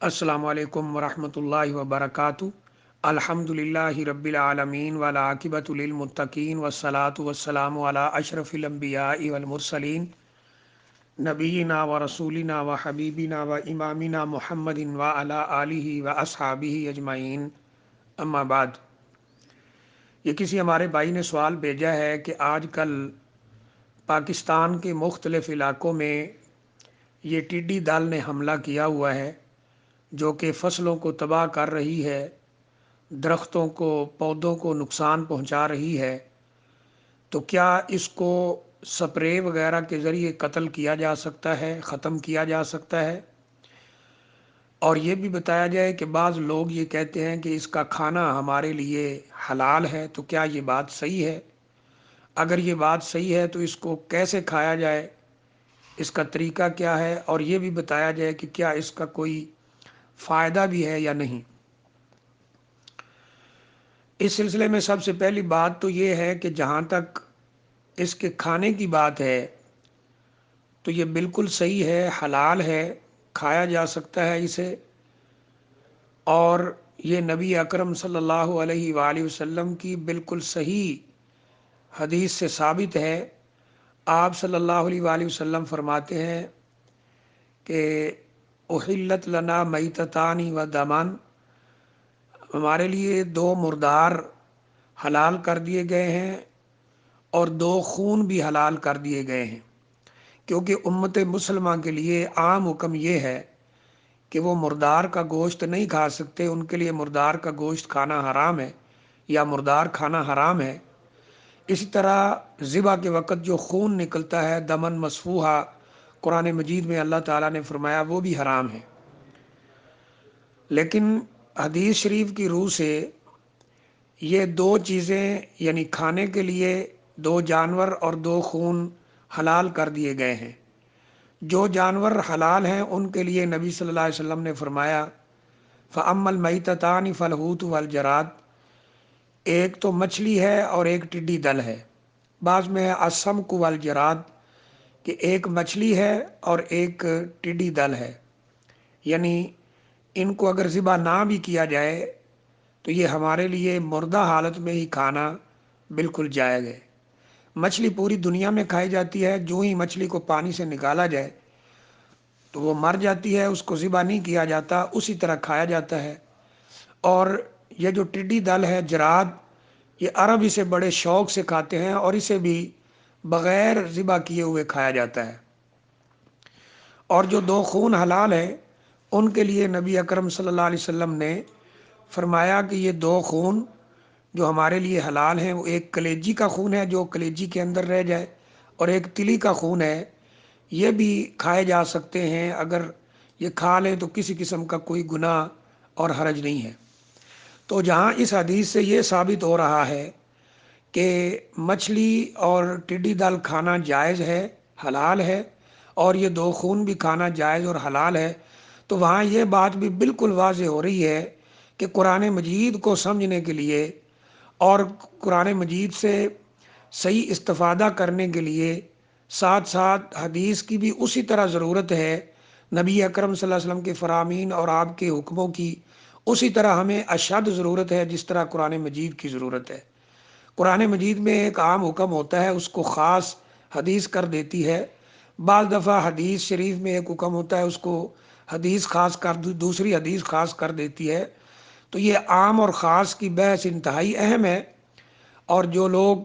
السلام علیکم ورحمۃ اللہ وبرکاتہ۔ الحمد للہ رب العالمین والعاقبۃ للمتقین والصلاۃ والسلام علی اشرف الانبیاء والمرسلین نبینا و رسولنا و حبیبنا و امامنا محمد وعلی آلہ و اصحابہ اجمعین، اما بعد۔ یہ کسی ہمارے بھائی نے سوال بھیجا ہے کہ آج کل پاکستان کے مختلف علاقوں میں یہ ٹڈی دل نے حملہ کیا ہوا ہے، جو کہ فصلوں کو تباہ کر رہی ہے، درختوں کو پودوں کو نقصان پہنچا رہی ہے۔ تو کیا اس کو سپرے وغیرہ کے ذریعے قتل کیا جا سکتا ہے، ختم کیا جا سکتا ہے؟ اور یہ بھی بتایا جائے کہ بعض لوگ یہ کہتے ہیں کہ اس کا کھانا ہمارے لیے حلال ہے، تو کیا یہ بات صحیح ہے؟ اگر یہ بات صحیح ہے تو اس کو کیسے کھایا جائے، اس کا طریقہ کیا ہے؟ اور یہ بھی بتایا جائے کہ کیا اس کا کوئی فائدہ بھی ہے یا نہیں۔ اس سلسلے میں سب سے پہلی بات تو یہ ہے کہ جہاں تک اس کے کھانے کی بات ہے تو یہ بالکل صحیح ہے، حلال ہے، کھایا جا سکتا ہے اسے۔ اور یہ نبی اکرم صلی اللہ علیہ وآلہ وسلم کی بالکل صحیح حدیث سے ثابت ہے۔ آپ صلی اللہ علیہ وآلہ وسلم فرماتے ہیں کہ احلت لنا میتتان و دمان، ہمارے لیے دو مردار حلال کر دیے گئے ہیں اور دو خون بھی حلال کر دیے گئے ہیں، کیونکہ امت مسلمہ کے لیے عام حکم یہ ہے کہ وہ مردار کا گوشت نہیں کھا سکتے، ان کے لیے مردار کا گوشت کھانا حرام ہے یا مردار کھانا حرام ہے۔ اسی طرح ذبح کے وقت جو خون نکلتا ہے دمن مسفوحہ، قرآن مجید میں اللہ تعالیٰ نے فرمایا وہ بھی حرام ہے۔ لیکن حدیث شریف کی روح سے یہ دو چیزیں یعنی کھانے کے لیے دو جانور اور دو خون حلال کر دیے گئے ہیں۔ جو جانور حلال ہیں ان کے لیے نبی صلی اللہ علیہ وسلم نے فرمایا فَأَمَّا الْمَيْتَتَانِ فَالْحُوتُ وَالْجَرَادُ، ایک تو مچھلی ہے اور ایک ٹڈی دل ہے۔ بعض میں السَّمْكُ وَالْجَرَادُ کہ ایک مچھلی ہے اور ایک ٹڈی دل ہے، یعنی ان کو اگر ذبح نہ بھی کیا جائے تو یہ ہمارے لیے مردہ حالت میں ہی کھانا بالکل جائز ہے۔ مچھلی پوری دنیا میں کھائی جاتی ہے، جو ہی مچھلی کو پانی سے نکالا جائے تو وہ مر جاتی ہے، اس کو ذبح نہیں کیا جاتا، اسی طرح کھایا جاتا ہے۔ اور یہ جو ٹڈی دل ہے، جراد، یہ عرب اسے بڑے شوق سے کھاتے ہیں اور اسے بھی بغیر ذبح کیے ہوئے کھایا جاتا ہے۔ اور جو دو خون حلال ہیں ان کے لیے نبی اکرم صلی اللہ علیہ وسلم نے فرمایا کہ یہ دو خون جو ہمارے لیے حلال ہیں، وہ ایک کلیجی کا خون ہے جو کلیجی کے اندر رہ جائے، اور ایک تلی کا خون ہے، یہ بھی کھائے جا سکتے ہیں۔ اگر یہ کھا لیں تو کسی قسم کا کوئی گناہ اور حرج نہیں ہے۔ تو جہاں اس حدیث سے یہ ثابت ہو رہا ہے کہ مچھلی اور ٹڈی دل کھانا جائز ہے، حلال ہے، اور یہ دو خون بھی کھانا جائز اور حلال ہے، تو وہاں یہ بات بھی بالکل واضح ہو رہی ہے کہ قرآن مجید کو سمجھنے کے لیے اور قرآن مجید سے صحیح استفادہ کرنے کے لیے ساتھ ساتھ حدیث کی بھی اسی طرح ضرورت ہے، نبی اکرم صلی اللہ علیہ وسلم کے فرامین اور آپ کے حکموں کی اسی طرح ہمیں اشد ضرورت ہے جس طرح قرآن مجید کی ضرورت ہے۔ قرآن مجید میں ایک عام حکم ہوتا ہے، اس کو خاص حدیث کر دیتی ہے۔ بعض دفعہ حدیث شریف میں ایک حکم ہوتا ہے، اس کو حدیث خاص کر دوسری حدیث خاص کر دیتی ہے۔ تو یہ عام اور خاص کی بحث انتہائی اہم ہے، اور جو لوگ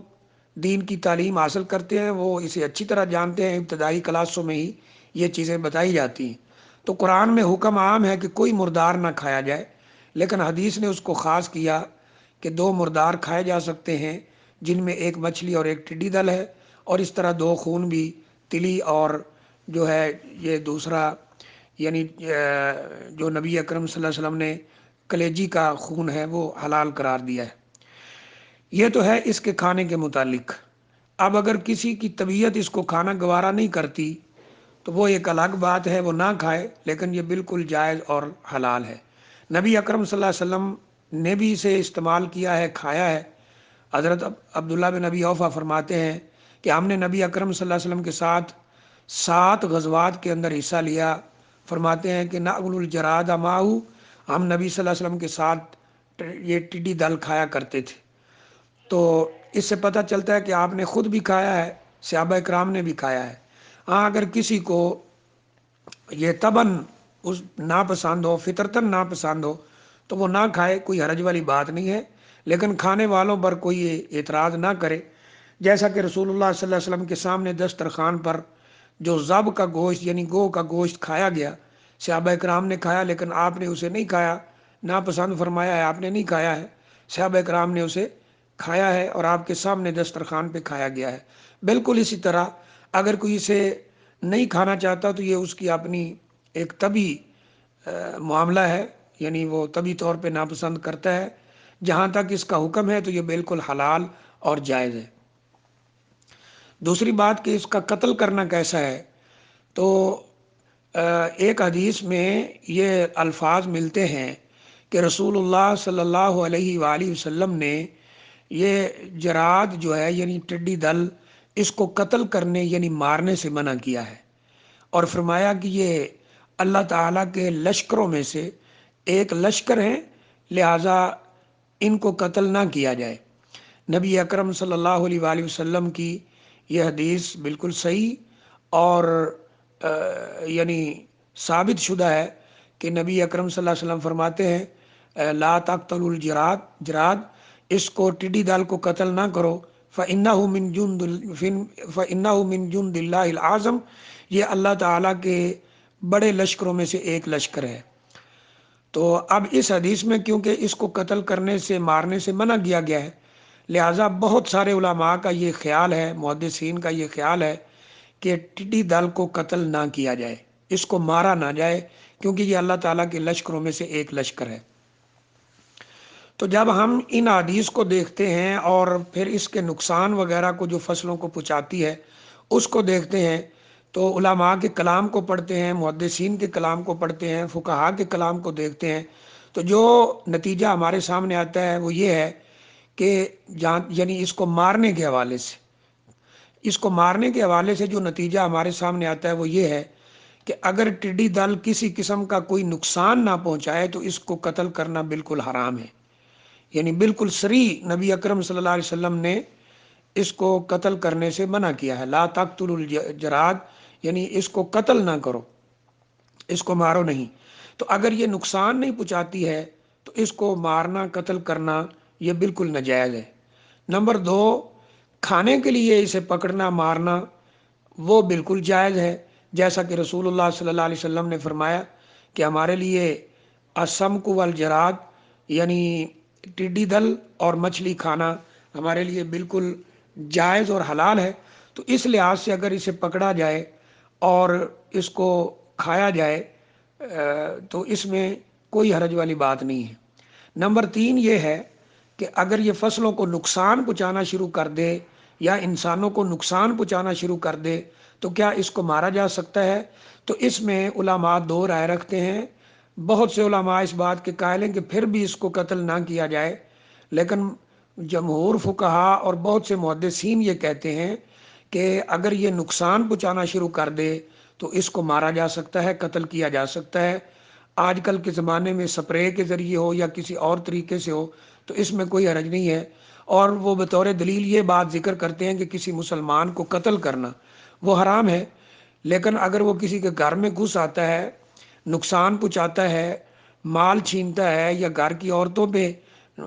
دین کی تعلیم حاصل کرتے ہیں وہ اسے اچھی طرح جانتے ہیں، ابتدائی کلاسوں میں ہی یہ چیزیں بتائی جاتی ہیں۔ تو قرآن میں حکم عام ہے کہ کوئی مردار نہ کھایا جائے، لیکن حدیث نے اس کو خاص کیا کہ دو مردار کھائے جا سکتے ہیں، جن میں ایک مچھلی اور ایک ٹڈی دل ہے، اور اس طرح دو خون بھی، تلی اور جو ہے یہ دوسرا یعنی جو نبی اکرم صلی اللہ علیہ وسلم نے کلیجی کا خون ہے وہ حلال قرار دیا ہے۔ یہ تو ہے اس کے کھانے کے متعلق۔ اب اگر کسی کی طبیعت اس کو کھانا گوارا نہیں کرتی تو وہ ایک الگ بات ہے، وہ نہ کھائے، لیکن یہ بالکل جائز اور حلال ہے۔ نبی اکرم صلی اللہ علیہ وسلم نے بھی اسے استعمال کیا ہے، کھایا ہے۔ حضرت عبداللہ بن ابی اوفا فرماتے ہیں کہ ہم نے نبی اکرم صلی اللہ علیہ وسلم کے ساتھ 7 غزوات کے اندر حصہ لیا، فرماتے ہیں کہ ناکل الجراد ماہو، ہم نبی صلی اللہ علیہ وسلم کے ساتھ یہ ٹڈی دل کھایا کرتے تھے۔ تو اس سے پتہ چلتا ہے کہ آپ نے خود بھی کھایا ہے، صحابہ اکرام نے بھی کھایا ہے۔ ہاں اگر کسی کو یہ تباً اس ناپسند ہو، فطرتاً ناپسند ہو، تو وہ نہ کھائے، کوئی حرج والی بات نہیں ہے، لیکن کھانے والوں پر کوئی اعتراض نہ کرے۔ جیسا کہ رسول اللہ صلی اللہ علیہ وسلم کے سامنے دسترخوان پر جو ذب کا گوشت یعنی گو کا گوشت کھایا گیا، صحابہ اکرام نے کھایا لیکن آپ نے اسے نہیں کھایا، ناپسند فرمایا ہے، آپ نے نہیں کھایا ہے، صحابہ اکرام نے اسے کھایا ہے اور آپ کے سامنے دسترخوان پہ کھایا گیا ہے۔ بالکل اسی طرح اگر کوئی اسے نہیں کھانا چاہتا تو یہ اس کی اپنی ایک طبی معاملہ ہے، یعنی وہ طبی طور پہ ناپسند کرتا ہے۔ جہاں تک اس کا حکم ہے تو یہ بالکل حلال اور جائز ہے۔ دوسری بات کہ اس کا قتل کرنا کیسا ہے، تو ایک حدیث میں یہ الفاظ ملتے ہیں کہ رسول اللہ صلی اللہ علیہ وآلہ وسلم نے یہ جراد جو ہے یعنی ٹڈی دل، اس کو قتل کرنے یعنی مارنے سے منع کیا ہے، اور فرمایا کہ یہ اللہ تعالیٰ کے لشکروں میں سے ایک لشکر ہیں، لہٰذا ان کو قتل نہ کیا جائے۔ نبی اکرم صلی اللہ علیہ وآلہ وسلم کی یہ حدیث بالکل صحیح اور یعنی ثابت شدہ ہے کہ نبی اکرم صلی اللہ علیہ وسلم فرماتے ہیں لا تقتلوا جراد، اس کو ٹڈی دل کو قتل نہ کرو، فَإِنَّهُ مِن جُنْدِ اللَّهِ الْأَعْظَمِ، یہ اللہ تعالیٰ کے بڑے لشکروں میں سے ایک لشکر ہے۔ تو اب اس حدیث میں کیونکہ اس کو قتل کرنے سے مارنے سے منع کیا گیا ہے، لہٰذا بہت سارے علماء کا یہ خیال ہے، محدثین کا یہ خیال ہے کہ ٹڈی دل کو قتل نہ کیا جائے، اس کو مارا نہ جائے، کیونکہ یہ اللہ تعالیٰ کے لشکروں میں سے ایک لشکر ہے۔ تو جب ہم ان حدیث کو دیکھتے ہیں اور پھر اس کے نقصان وغیرہ کو جو فصلوں کو پہنچاتی ہے اس کو دیکھتے ہیں، تو علماء کے کلام کو پڑھتے ہیں، محدثین کے کلام کو پڑھتے ہیں، فقہاء کے کلام کو دیکھتے ہیں، تو جو نتیجہ ہمارے سامنے آتا ہے وہ یہ ہے کہ یعنی اس کو مارنے کے حوالے سے، جو نتیجہ ہمارے سامنے آتا ہے وہ یہ ہے کہ اگر ٹڈی دل کسی قسم کا کوئی نقصان نہ پہنچائے تو اس کو قتل کرنا بالکل حرام ہے، یعنی بالکل صریح نبی اکرم صلی اللہ علیہ وسلم نے اس کو قتل کرنے سے منع کیا ہے۔ لا تقتلوا الجراد، یعنی اس کو قتل نہ کرو، اس کو مارو نہیں۔ تو اگر یہ نقصان نہیں پہنچاتی ہے تو اس کو مارنا، قتل کرنا یہ بالکل ناجائز ہے۔ نمبر دو، کھانے کے لیے اسے پکڑنا، مارنا وہ بالکل جائز ہے، جیسا کہ رسول اللہ صلی اللہ علیہ وسلم نے فرمایا کہ ہمارے لیے السمک والجراد یعنی ٹڈی دل اور مچھلی کھانا ہمارے لیے بالکل جائز اور حلال ہے۔ تو اس لحاظ سے اگر اسے پکڑا جائے اور اس کو کھایا جائے تو اس میں کوئی حرج والی بات نہیں ہے۔ نمبر تین یہ ہے کہ اگر یہ فصلوں کو نقصان پہنچانا شروع کر دے یا انسانوں کو نقصان پہنچانا شروع کر دے تو کیا اس کو مارا جا سکتا ہے؟ تو اس میں علماء دو رائے رکھتے ہیں۔ بہت سے علماء اس بات کے قائل ہیں کہ پھر بھی اس کو قتل نہ کیا جائے، لیکن جمہور فقہاء اور بہت سے محدثین یہ کہتے ہیں کہ اگر یہ نقصان پہنچانا شروع کر دے تو اس کو مارا جا سکتا ہے، قتل کیا جا سکتا ہے۔ آج کل کے زمانے میں سپرے کے ذریعے ہو یا کسی اور طریقے سے ہو تو اس میں کوئی حرج نہیں ہے، اور وہ بطور دلیل یہ بات ذکر کرتے ہیں کہ کسی مسلمان کو قتل کرنا وہ حرام ہے، لیکن اگر وہ کسی کے گھر میں گھس آتا ہے، نقصان پہنچاتا ہے، مال چھینتا ہے، یا گھر کی عورتوں پہ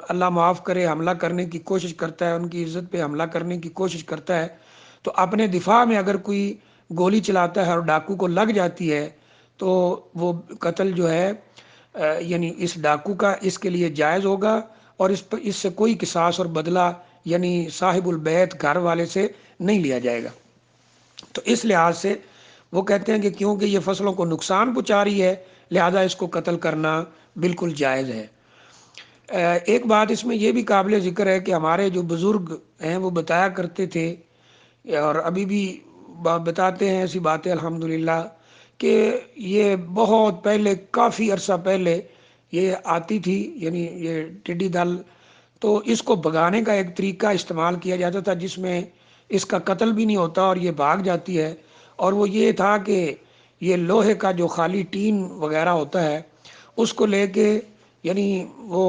اللہ معاف کرے حملہ کرنے کی کوشش کرتا ہے، ان کی عزت پہ حملہ کرنے کی کوشش کرتا ہے، تو اپنے دفاع میں اگر کوئی گولی چلاتا ہے اور ڈاکو کو لگ جاتی ہے تو وہ قتل جو ہے یعنی اس ڈاکو کا اس کے لیے جائز ہوگا، اور اس سے کوئی قصاص اور بدلہ یعنی صاحب البیت گھر والے سے نہیں لیا جائے گا۔ تو اس لحاظ سے وہ کہتے ہیں کہ کیونکہ یہ فصلوں کو نقصان پہنچا رہی ہے لہذا اس کو قتل کرنا بالکل جائز ہے۔ ایک بات اس میں یہ بھی قابل ذکر ہے کہ ہمارے جو بزرگ ہیں وہ بتایا کرتے تھے اور ابھی بھی بتاتے ہیں ایسی باتیں الحمدللہ، کہ یہ بہت پہلے، کافی عرصہ پہلے یہ آتی تھی، یعنی یہ ٹڈی دل، تو اس کو بھگانے کا ایک طریقہ استعمال کیا جاتا تھا جس میں اس کا قتل بھی نہیں ہوتا اور یہ بھاگ جاتی ہے، اور وہ یہ تھا کہ یہ لوہے کا جو خالی ٹین وغیرہ ہوتا ہے اس کو لے کے یعنی وہ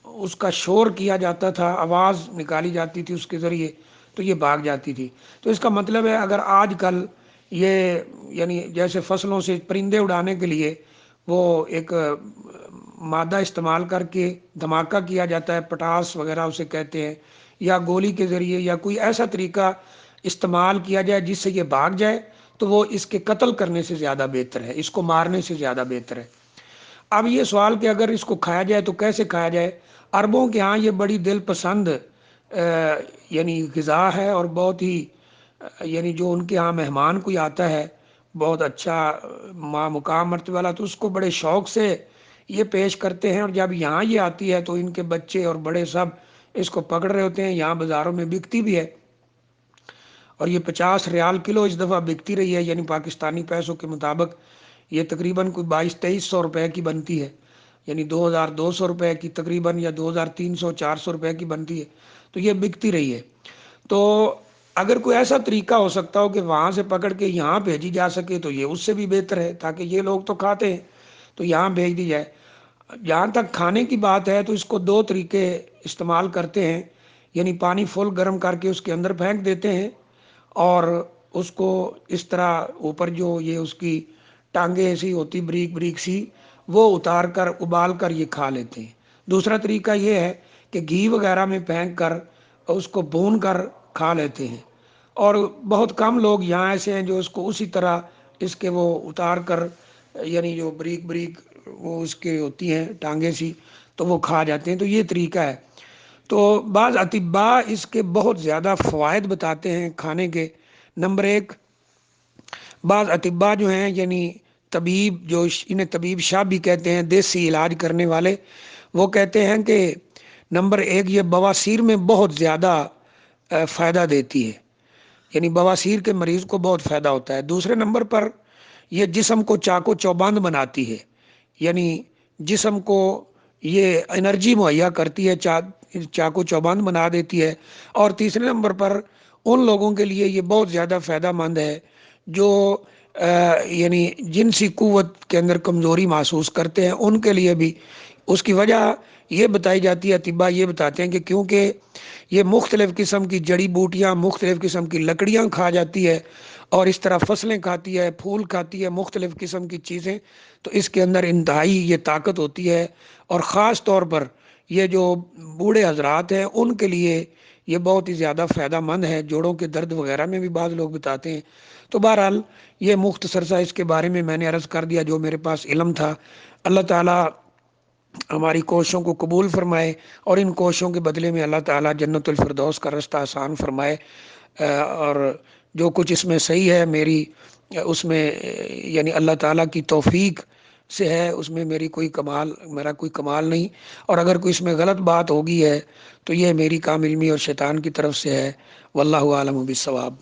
اس کا شور کیا جاتا تھا، آواز نکالی جاتی تھی اس کے ذریعے، تو یہ بھاگ جاتی تھی۔ تو اس کا مطلب ہے اگر آج کل یہ یعنی جیسے فصلوں سے پرندے اڑانے کے لیے وہ ایک مادہ استعمال کر کے دھماکہ کیا جاتا ہے، پٹاس وغیرہ اسے کہتے ہیں، یا گولی کے ذریعے یا کوئی ایسا طریقہ استعمال کیا جائے جس سے یہ بھاگ جائے، تو وہ اس کے قتل کرنے سے زیادہ بہتر ہے، اس کو مارنے سے زیادہ بہتر ہے۔ اب یہ سوال کہ اگر اس کو کھایا جائے تو کیسے کھایا جائے؟ عربوں کے ہاں یہ بڑی دل پسند یعنی غذا ہے، اور بہت ہی یعنی جو ان کے ہاں مہمان کوئی آتا ہے بہت اچھا مقام مرتبہ والا، تو اس کو بڑے شوق سے یہ پیش کرتے ہیں، اور جب یہاں یہ آتی ہے تو ان کے بچے اور بڑے سب اس کو پکڑ رہے ہوتے ہیں۔ یہاں بازاروں میں بکتی بھی ہے، اور یہ 50 ریال کلو اس دفعہ بکتی رہی ہے، یعنی پاکستانی پیسوں کے مطابق یہ تقریباً کوئی 2200-2300 روپے کی بنتی ہے، یعنی 2200 روپے کی تقریباً، یا 2300-400 روپے کی بنتی ہے، تو یہ بکتی رہی ہے۔ تو اگر کوئی ایسا طریقہ ہو سکتا ہو کہ وہاں سے پکڑ کے یہاں بھیجی جا سکے تو یہ اس سے بھی بہتر ہے، تاکہ یہ لوگ تو کھاتے ہیں تو یہاں بھیج دی جائے۔ جہاں تک کھانے کی بات ہے تو اس کو دو طریقے استعمال کرتے ہیں، یعنی پانی فل گرم کر کے اس کے اندر پھینک دیتے ہیں، اور اس کو اس طرح اوپر جو یہ اس کی ٹانگیں ایسی ہوتی بریک بریک سی، وہ اتار کر ابال کر یہ کھا لیتے ہیں۔ دوسرا طریقہ یہ ہے کہ گھی وغیرہ میں پھینک کر اس کو بھون کر کھا لیتے ہیں، اور بہت کم لوگ یہاں ایسے ہیں جو اس کو اسی طرح اس کے وہ اتار کر یعنی جو بریک بریک وہ اس کے ہوتی ہیں ٹانگیں سی، تو وہ کھا جاتے ہیں۔ تو یہ طریقہ ہے۔ تو بعض اطباء اس کے بہت زیادہ فوائد بتاتے ہیں کھانے کے۔ نمبر ایک، بعض اطباء جو ہیں یعنی طبیب، جو انہیں طبیب شاہ بھی کہتے ہیں، دیسی علاج کرنے والے، وہ کہتے ہیں کہ نمبر ایک، یہ بواسیر میں بہت زیادہ فائدہ دیتی ہے، یعنی بواسیر کے مریض کو بہت فائدہ ہوتا ہے۔ دوسرے نمبر پر یہ جسم کو چاق و چوبند بناتی ہے، یعنی جسم کو یہ انرجی مہیا کرتی ہے، چاق و چوبند بنا دیتی ہے۔ اور تیسرے نمبر پر ان لوگوں کے لیے یہ بہت زیادہ فائدہ مند ہے جو یعنی جنسی قوت کے اندر کمزوری محسوس کرتے ہیں، ان کے لیے بھی۔ اس کی وجہ یہ بتائی جاتی ہے، اطباء یہ بتاتے ہیں کہ کیونکہ یہ مختلف قسم کی جڑی بوٹیاں، مختلف قسم کی لکڑیاں کھا جاتی ہے، اور اس طرح فصلیں کھاتی ہے، پھول کھاتی ہے، مختلف قسم کی چیزیں، تو اس کے اندر انتہائی یہ طاقت ہوتی ہے۔ اور خاص طور پر یہ جو بوڑھے حضرات ہیں ان کے لیے یہ بہت ہی زیادہ فائدہ مند ہے، جوڑوں کے درد وغیرہ میں بھی بعض لوگ بتاتے ہیں۔ تو بہرحال یہ مختصر سا اس کے بارے میں نے عرض کر دیا جو میرے پاس علم تھا۔ اللہ تعالیٰ ہماری کوششوں کو قبول فرمائے، اور ان کوششوں کے بدلے میں اللہ تعالیٰ جنت الفردوس کا رستہ آسان فرمائے۔ اور جو کچھ اس میں صحیح ہے میری اس میں یعنی اللہ تعالیٰ کی توفیق سے ہے، اس میں میرا کوئی کمال نہیں، اور اگر کوئی اس میں غلط بات ہوگی ہے تو یہ میری کام علمی اور شیطان کی طرف سے ہے۔ واللہ عالم بالصواب۔